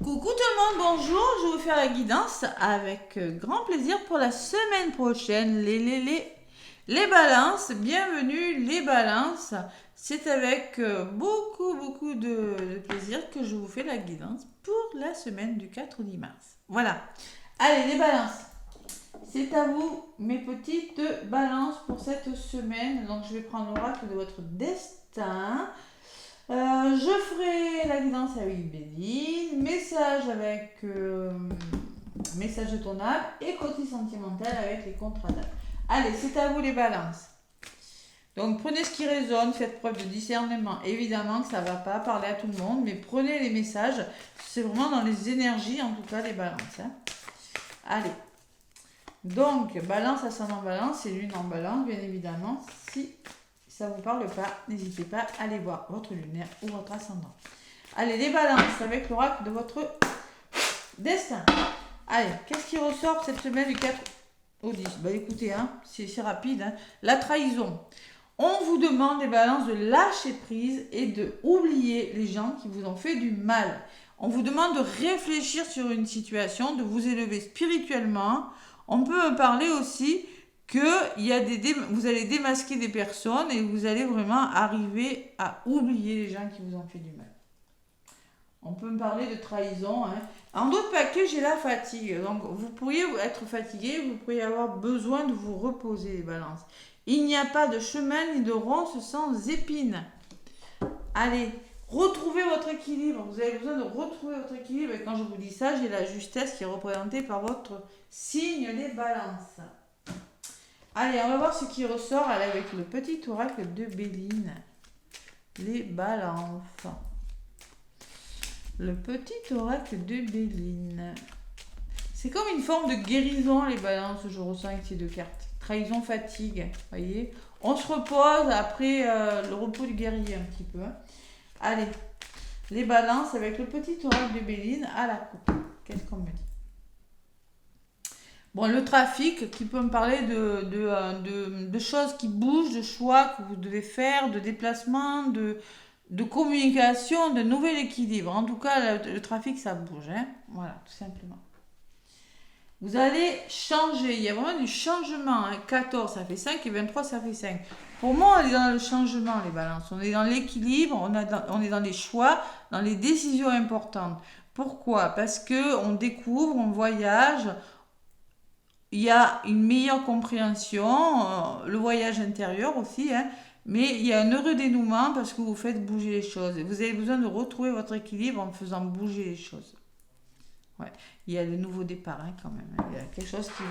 Coucou tout le monde, bonjour, je vais vous faire la guidance avec grand plaisir pour la semaine prochaine. Les balances, bienvenue les balances. C'est avec beaucoup de plaisir que je vous fais la guidance pour la semaine du 4 au 10 mars. Voilà, allez les balances, c'est à vous mes petites balances pour cette semaine. Donc je vais prendre l'oracle de votre destin. Je ferai la guidance avec Béline, message de ton âme et côté sentimental avec les contrats d'âme. Allez, c'est à vous les balances. Donc prenez ce qui résonne, faites preuve de discernement. Évidemment que ça ne va pas parler à tout le monde, mais prenez les messages. C'est vraiment dans les énergies, en tout cas, les balances. Hein. Allez. Donc, balance, ascendant balance et lune en balance, bien évidemment. Si ça ne vous parle pas, n'hésitez pas à aller voir votre lunaire ou votre ascendant. Allez, les balances avec l'oracle de votre destin. Allez, qu'est-ce qui ressort cette semaine du 4 au 10? Bah écoutez, hein, c'est rapide. Hein. La trahison. On vous demande, les balances, de lâcher prise et de oublier les gens qui vous ont fait du mal. On vous demande de réfléchir sur une situation, de vous élever spirituellement. On peut parler aussi que vous allez démasquer des personnes et vous allez vraiment arriver à oublier les gens qui vous ont fait du mal. On peut me parler de trahison. Hein. En d'autres paquets, j'ai la fatigue. Donc, vous pourriez être fatigué, vous pourriez avoir besoin de vous reposer, les balances. Il n'y a pas de chemin ni de ronce sans épines. Allez, retrouvez votre équilibre. Vous avez besoin de retrouver votre équilibre. Et quand je vous dis ça, j'ai la justesse qui est représentée par votre signe, les balances. Allez, on va voir ce qui ressort avec le petit oracle de Béline. Les balances. Le petit oracle de Béline. C'est comme une forme de guérison, les balances, je ressens avec ces deux cartes. Trahison, fatigue, voyez. On se repose après le repos du guerrier un petit peu. Hein. Allez, les balances avec le petit oracle de Béline à la coupe. Qu'est-ce qu'on me dit? Bon, le trafic, qui peut me parler de choses qui bougent, de choix que vous devez faire, de déplacements, de communication, de nouvel équilibre. En tout cas, le trafic, ça bouge. Hein. Voilà, tout simplement. Vous allez changer. Il y a vraiment du changement. Hein. 14, ça fait 5 et 23, ça fait 5. Pour moi, on est dans le changement, les balances. On est dans l'équilibre, on est dans les choix, dans les décisions importantes. Pourquoi? Parce qu'on découvre, on voyage. Il y a une meilleure compréhension, le voyage intérieur aussi, hein, mais il y a un heureux dénouement parce que vous faites bouger les choses. Et vous avez besoin de retrouver votre équilibre en faisant bouger les choses. Ouais. Il y a le nouveau départ hein, quand même. Hein. Il y a quelque chose qui...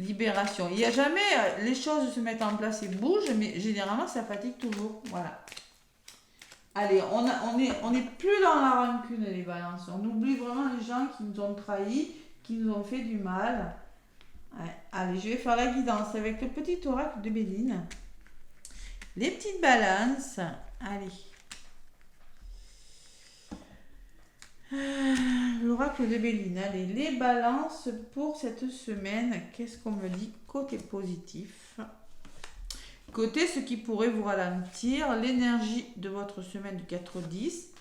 Libération. Il n'y a jamais... les choses se mettent en place et bougent, mais généralement ça fatigue toujours. Voilà. Allez, on est plus dans la rancune les balances. On oublie vraiment les gens qui nous ont trahis, qui nous ont fait du mal. Ouais. Allez, je vais faire la guidance avec le petit oracle de Béline. Les petites balances. Allez. L'oracle de Béline. Allez, les balances pour cette semaine. Qu'est-ce qu'on me dit côté positif? Côté ce qui pourrait vous ralentir, l'énergie de votre semaine du 4-10,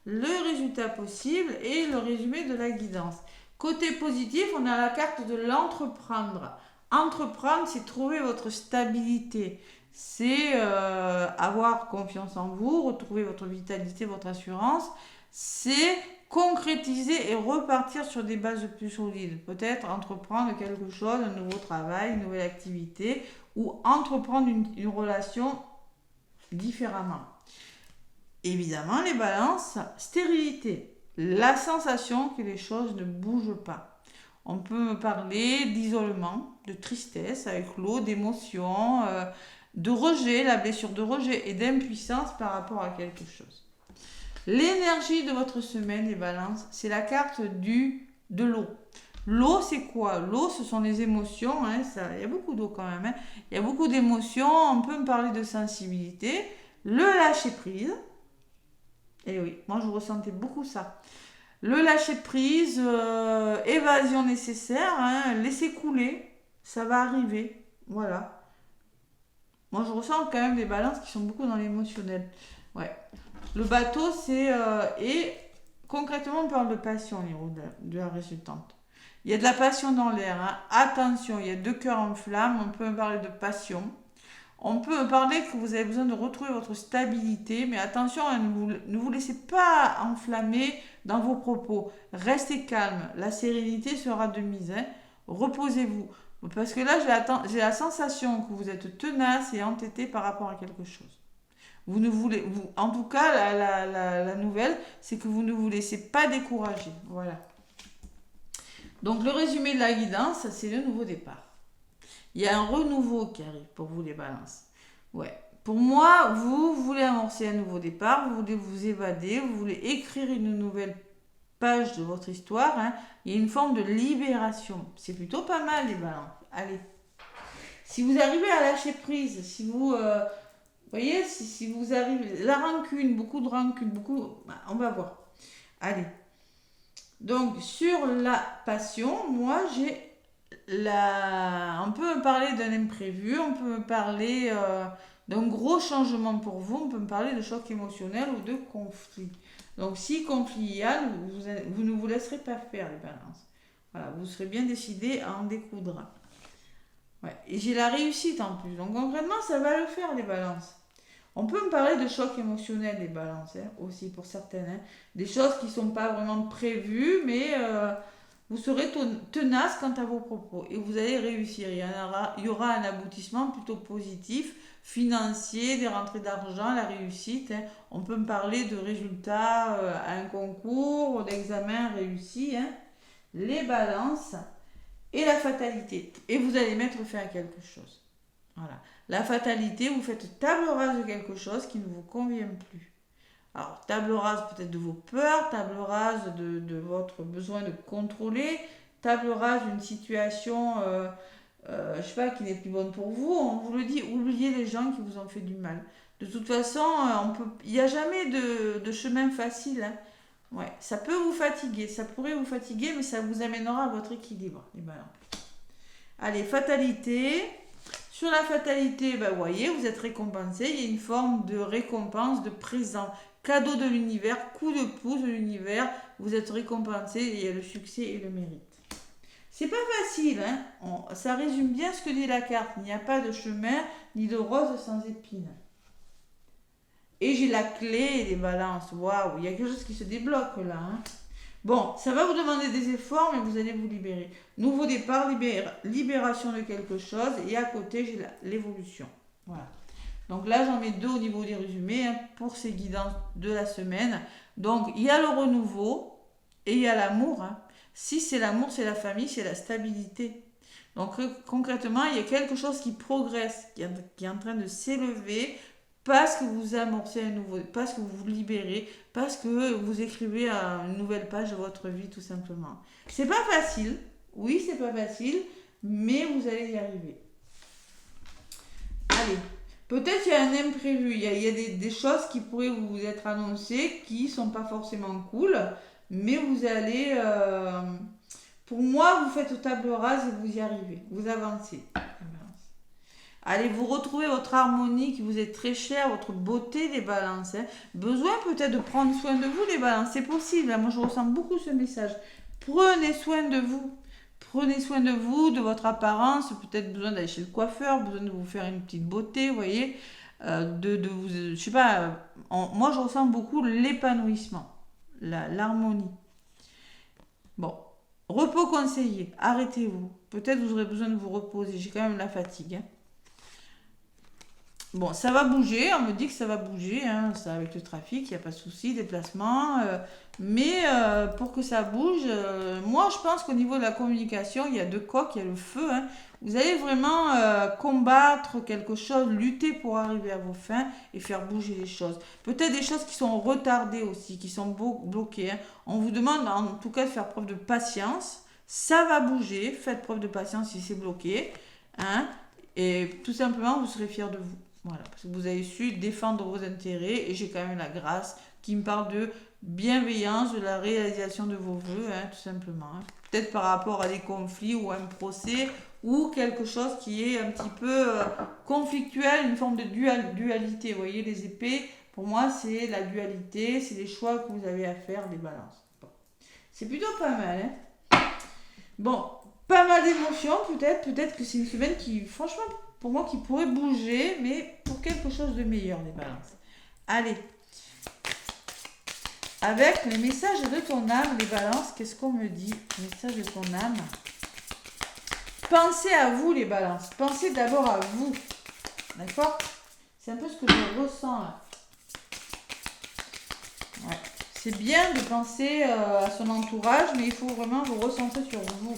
le résultat possible et le résumé de la guidance. Côté positif, on a la carte de l'entreprendre. Entreprendre, c'est trouver votre stabilité. C'est avoir confiance en vous, retrouver votre vitalité, votre assurance. C'est concrétiser et repartir sur des bases plus solides. Peut-être entreprendre quelque chose, un nouveau travail, une nouvelle activité ou entreprendre une relation différemment. Évidemment, les balances, stérilité. La sensation que les choses ne bougent pas. On peut parler d'isolement, de tristesse avec l'eau, d'émotion, de rejet, la blessure de rejet et d'impuissance par rapport à quelque chose. L'énergie de votre semaine, les balances, c'est la carte de l'eau. L'eau, c'est quoi? L'eau, ce sont les émotions. Hein, il y a beaucoup d'eau quand même. Hein. Il y a beaucoup d'émotions. On peut me parler de sensibilité. Le lâcher prise. Et oui, moi je ressentais beaucoup ça. Le lâcher prise, évasion nécessaire, hein, laisser couler, ça va arriver. Voilà. Moi je ressens quand même des balances qui sont beaucoup dans l'émotionnel. Ouais. Le bateau, c'est... et concrètement, on parle de passion au niveau de la résultante. Il y a de la passion dans l'air. Hein. Attention, il y a 2 cœurs en flamme. On peut parler de passion. On peut parler que vous avez besoin de retrouver votre stabilité, mais attention, hein, ne vous laissez pas enflammer dans vos propos. Restez calme, la sérénité sera de mise. Hein. Reposez-vous. Parce que là, j'ai la sensation que vous êtes tenace et entêté par rapport à quelque chose. Vous ne voulez, en tout cas, la nouvelle, c'est que vous ne vous laissez pas décourager. Voilà. Donc, le résumé de la guidance, c'est le nouveau départ. Il y a un renouveau qui arrive pour vous les balances. Ouais. Pour moi, vous voulez amorcer un nouveau départ, vous voulez vous évader, vous voulez écrire une nouvelle page de votre histoire. Hein. Il y a une forme de libération. C'est plutôt pas mal les balances. Allez. Si vous arrivez à lâcher prise, si vous... voyez, si vous arrivez... La rancune, beaucoup de rancune, on va voir. Allez. Donc, sur la passion, moi, j'ai... On peut me parler d'un imprévu, on peut me parler d'un gros changement pour vous, on peut me parler de choc émotionnel ou de conflit. Donc si conflit il y a, vous ne vous laisserez pas faire les balances. Voilà, vous serez bien décidé à en découdre. Ouais. Et j'ai la réussite en plus, donc concrètement ça va le faire les balances. On peut me parler de choc émotionnel les balances, hein, aussi pour certaines. Hein. Des choses qui ne sont pas vraiment prévues, mais... vous serez tenace quant à vos propos et vous allez réussir. Il y aura un aboutissement plutôt positif, financier, des rentrées d'argent, la réussite. Hein. On peut me parler de résultats à un concours, d'examen réussi. Hein. Les balances et la fatalité. Et vous allez mettre fin à quelque chose. Voilà. La fatalité, vous faites table rase de quelque chose qui ne vous convient plus. Alors, table rase peut-être de vos peurs, table rase de votre besoin de contrôler, table rase d'une situation, je sais pas, qui n'est plus bonne pour vous. On vous le dit, oubliez les gens qui vous ont fait du mal. De toute façon, il n'y a jamais de chemin facile. Hein. Ouais, ça peut vous fatiguer, ça pourrait vous fatiguer, mais ça vous amènera à votre équilibre. Et ben, allez, fatalité. Sur la fatalité, ben, vous voyez, vous êtes récompensé. Il y a une forme de récompense, de présent. Cadeau de l'univers, coup de pouce de l'univers, vous êtes récompensé et il y a le succès et le mérite. C'est pas facile, hein. Ça résume bien ce que dit la carte. Il n'y a pas de chemin ni de rose sans épines. Et j'ai la clé des balances. Waouh, il y a quelque chose qui se débloque là. Hein. Bon, ça va vous demander des efforts, mais vous allez vous libérer. Nouveau départ, libération de quelque chose. Et à côté, j'ai l'évolution. Voilà. Donc là, j'en mets 2 au niveau des résumés hein, pour ces guidances de la semaine. Donc, il y a le renouveau et il y a l'amour. Hein. Si c'est l'amour, c'est la famille, c'est la stabilité. Donc, concrètement, il y a quelque chose qui progresse, qui est en train de s'élever parce que vous amorcez un nouveau, parce que vous vous libérez, parce que vous écrivez une nouvelle page de votre vie, tout simplement. C'est pas facile. Oui, c'est pas facile, mais vous allez y arriver. Allez. Peut-être qu'il y a un imprévu, il y a des choses qui pourraient vous être annoncées qui ne sont pas forcément cool, mais vous allez, pour moi, vous faites table rase et vous y arrivez, vous avancez. Allez, vous retrouvez votre harmonie qui vous est très chère, votre beauté les balances. Hein. Besoin peut-être de prendre soin de vous les balances, c'est possible, hein. Moi je ressens beaucoup ce message. Prenez soin de vous. Prenez soin de vous, de votre apparence, peut-être besoin d'aller chez le coiffeur, besoin de vous faire une petite beauté, vous voyez, de vous, je sais pas, moi je ressens beaucoup l'épanouissement, l'harmonie. Bon, repos conseillé, arrêtez-vous, peut-être vous aurez besoin de vous reposer, j'ai quand même la fatigue. Hein. Bon, ça va bouger, on me dit que ça va bouger, hein, ça avec le trafic, il n'y a pas de souci, déplacement, mais pour que ça bouge, moi je pense qu'au niveau de la communication, il y a 2 coques, il y a le feu, hein. Vous allez vraiment combattre quelque chose, lutter pour arriver à vos fins et faire bouger les choses. Peut-être des choses qui sont retardées aussi, qui sont bloquées. Hein. On vous demande en tout cas de faire preuve de patience, ça va bouger, faites preuve de patience si c'est bloqué, hein, et tout simplement vous serez fiers de vous. Voilà, parce que vous avez su défendre vos intérêts et j'ai quand même la grâce qui me parle de bienveillance, de la réalisation de vos vœux, hein, tout simplement. Hein. Peut-être par rapport à des conflits ou un procès ou quelque chose qui est un petit peu conflictuel, une forme de dualité. Vous voyez, les épées, Pour moi, c'est la dualité, c'est les choix que vous avez à faire, les balances. Bon. C'est plutôt pas mal, hein. Bon, pas mal d'émotions, peut-être que c'est une semaine qui, franchement, pour moi, qui pourrait bouger, mais pour quelque chose de meilleur, les balances. Allez. Avec les messages de ton âme, les balances, qu'est-ce qu'on me dit? Message de ton âme. Pensez à vous, les balances. Pensez d'abord à vous. D'accord? C'est un peu ce que je ressens là. Ouais. C'est bien de penser à son entourage, mais il faut vraiment vous recentrer sur vous.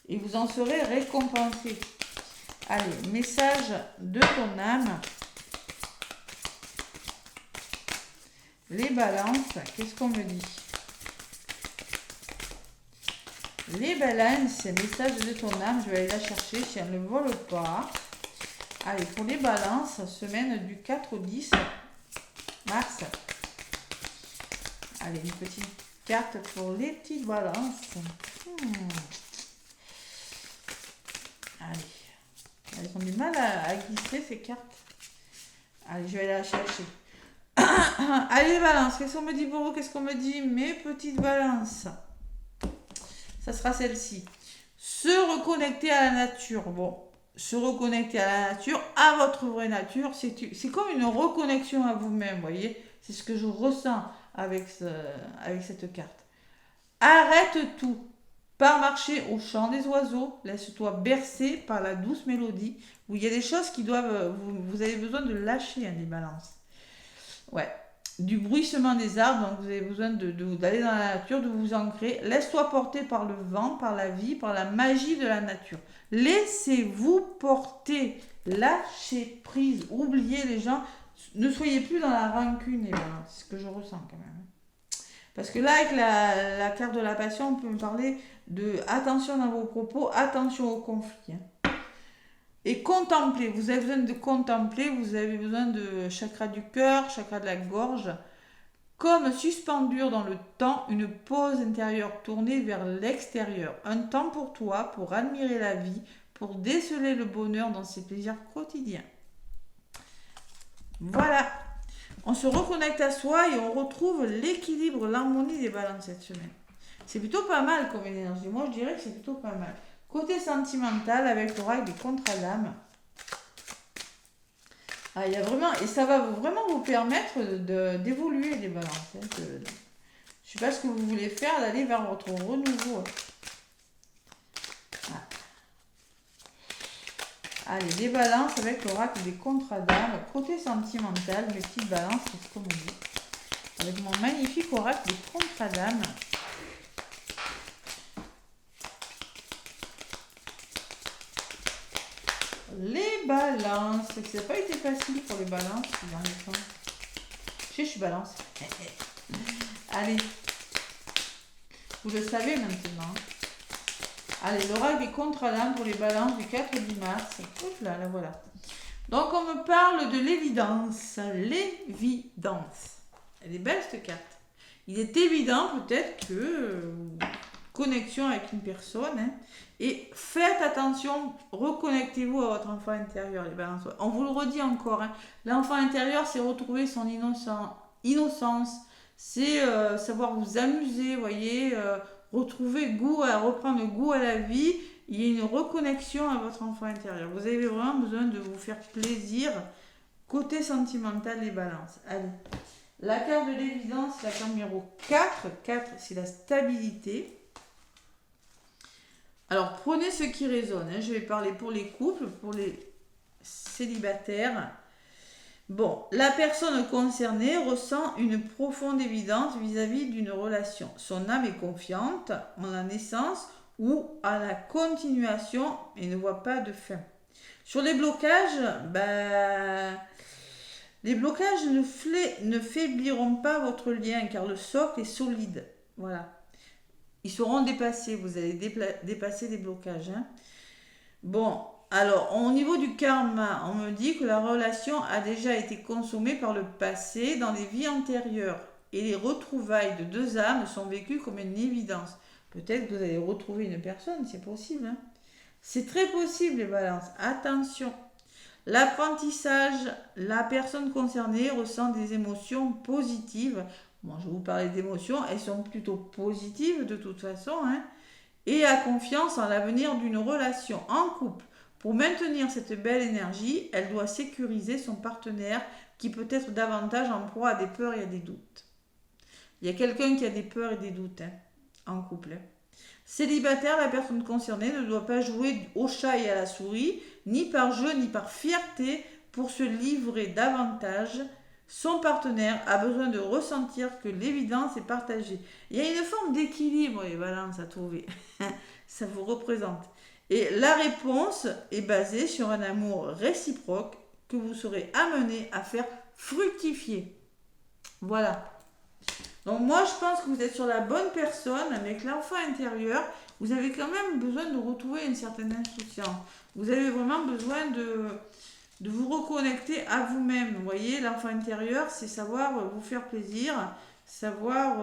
Et vous en serez récompensé. Allez, message de ton âme. Les balances, qu'est-ce qu'on me dit? Les balances, message de ton âme, je vais aller la chercher si elle ne vole pas. Allez, pour les balances, semaine du 4 au 10 mars. Allez, une petite carte pour les petites balances. Allez, elles ont du mal à glisser ces cartes. Allez, je vais aller la chercher. Allez, balance, qu'est-ce qu'on me dit pour vous? Qu'est-ce qu'on me dit? Mes petites balances. Ça sera celle-ci. Se reconnecter à la nature. Bon, se reconnecter à la nature, à votre vraie nature, c'est comme une reconnexion à vous-même, vous voyez? C'est ce que je ressens avec cette carte. Arrête tout. Pars marcher au chant des oiseaux. Laisse-toi bercer par la douce mélodie. Où il y a des choses qui doivent... Vous avez besoin de lâcher, hein, les balances. Ouais. Du bruissement des arbres, donc vous avez besoin d'aller dans la nature, de vous ancrer. Laisse-toi porter par le vent, par la vie, par la magie de la nature. Laissez-vous porter. Lâchez prise. Oubliez les gens. Ne soyez plus dans la rancune, les balances. C'est ce que je ressens quand même. Parce que là, avec la carte de la passion, on peut me parler de attention dans vos propos, attention au conflit. Hein. Et contempler, vous avez besoin de contempler, vous avez besoin de chakra du cœur, chakra de la gorge, comme suspendu dans le temps, une pause intérieure tournée vers l'extérieur. Un temps pour toi, pour admirer la vie, pour déceler le bonheur dans ses plaisirs quotidiens. Voilà. On se reconnecte à soi et on retrouve l'équilibre, l'harmonie des balances cette semaine. C'est plutôt pas mal comme énergie. Moi, je dirais que c'est plutôt pas mal. Côté sentimental, avec l'oracle des contrats d'âme. Ah, il y a vraiment... Et ça va vraiment vous permettre d'évoluer, les balances. Hein, je ne sais pas ce que vous voulez faire, d'aller vers votre renouveau. Ah. Allez, les balances avec l'oracle des contrats d'âme. Côté sentimental, mes petites balances, c'est ce qu'on me dit. Avec mon magnifique oracle des contrats d'âme. Les balances. Ça n'a pas été facile pour les balances ces derniers temps. Je suis balance. Allez. Vous le savez maintenant. Allez, l'oracle des contrats d'âme pour les balances du 4 au 10 mars. Oups là, la voilà. Donc, on me parle de l'évidence. L'évidence. Elle est belle, cette carte. Il est évident, peut-être, que connexion avec une personne. Hein, et faites attention, reconnectez-vous à votre enfant intérieur, les balances. On vous le redit encore. Hein, l'enfant intérieur, c'est retrouver son innocence. C'est savoir vous amuser, vous voyez, reprendre goût à la vie. Il y a une reconnexion à votre enfant intérieur. Vous avez vraiment besoin de vous faire plaisir. Côté sentimental, les balances. Allez. La carte de l'évidence, la carte numéro 4. 4, c'est la stabilité. Alors, prenez ce qui résonne. Hein. Je vais parler pour les couples, pour les célibataires. Bon, la personne concernée ressent une profonde évidence vis-à-vis d'une relation. Son âme est confiante en la naissance ou à la continuation et ne voit pas de fin. Sur les blocages, les blocages ne faibliront pas votre lien car le socle est solide. Voilà. Ils seront dépassés, vous allez dépasser les blocages. Hein. Bon, alors au niveau du karma, on me dit que la relation a déjà été consommée par le passé dans les vies antérieures. Et les retrouvailles de deux âmes sont vécues comme une évidence. Peut-être que vous allez retrouver une personne, c'est possible. Hein. C'est très possible les balances. Attention. L'apprentissage, la personne concernée ressent des émotions positives. Bon, je vais vous parler d'émotions, elles sont plutôt positives de toute façon, hein, et a confiance en l'avenir d'une relation en couple. Pour maintenir cette belle énergie, elle doit sécuriser son partenaire qui peut être davantage en proie à des peurs et à des doutes. Il y a quelqu'un qui a des peurs et des doutes, hein, en couple. Hein. Célibataire, la personne concernée ne doit pas jouer au chat et à la souris, ni par jeu ni par fierté pour se livrer davantage. Son partenaire a besoin de ressentir que l'évidence est partagée. Il y a une forme d'équilibre, les balances, à trouver. Ça vous représente. Et la réponse est basée sur un amour réciproque que vous serez amené à faire fructifier. Voilà. Donc moi, je pense que vous êtes sur la bonne personne avec l'enfant intérieur. Vous avez quand même besoin de retrouver une certaine insouciance. Vous avez vraiment besoin de vous reconnecter à vous-même. Vous voyez, l'enfant intérieur, c'est savoir vous faire plaisir, savoir...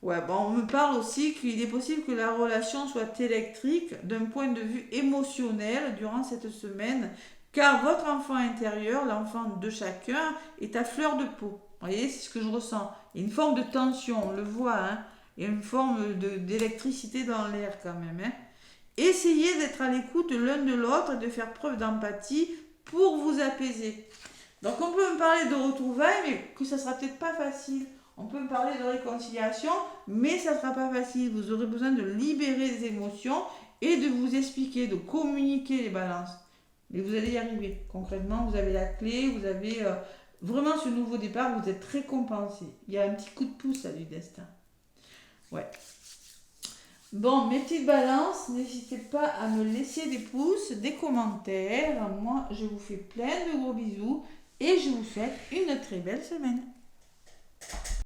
Ouais, bon, on me parle aussi qu'il est possible que la relation soit électrique d'un point de vue émotionnel durant cette semaine, car votre enfant intérieur, l'enfant de chacun, est à fleur de peau. Vous voyez, c'est ce que je ressens. Il y a une forme de tension, on le voit, hein. Il y a une forme d'électricité dans l'air quand même. Hein. Essayez d'être à l'écoute l'un de l'autre et de faire preuve d'empathie pour vous apaiser. Donc on peut me parler de retrouvailles, mais que ça sera peut-être pas facile. On peut me parler de réconciliation, mais ça ne sera pas facile. Vous aurez besoin de libérer les émotions et de vous expliquer, de communiquer les balances. Mais vous allez y arriver. Concrètement, vous avez la clé, vous avez vraiment ce nouveau départ, vous êtes récompensé. Il y a un petit coup de pouce là, du destin. Ouais. Bon, mes petites balances, n'hésitez pas à me laisser des pouces, des commentaires. Moi, je vous fais plein de gros bisous et je vous souhaite une très belle semaine.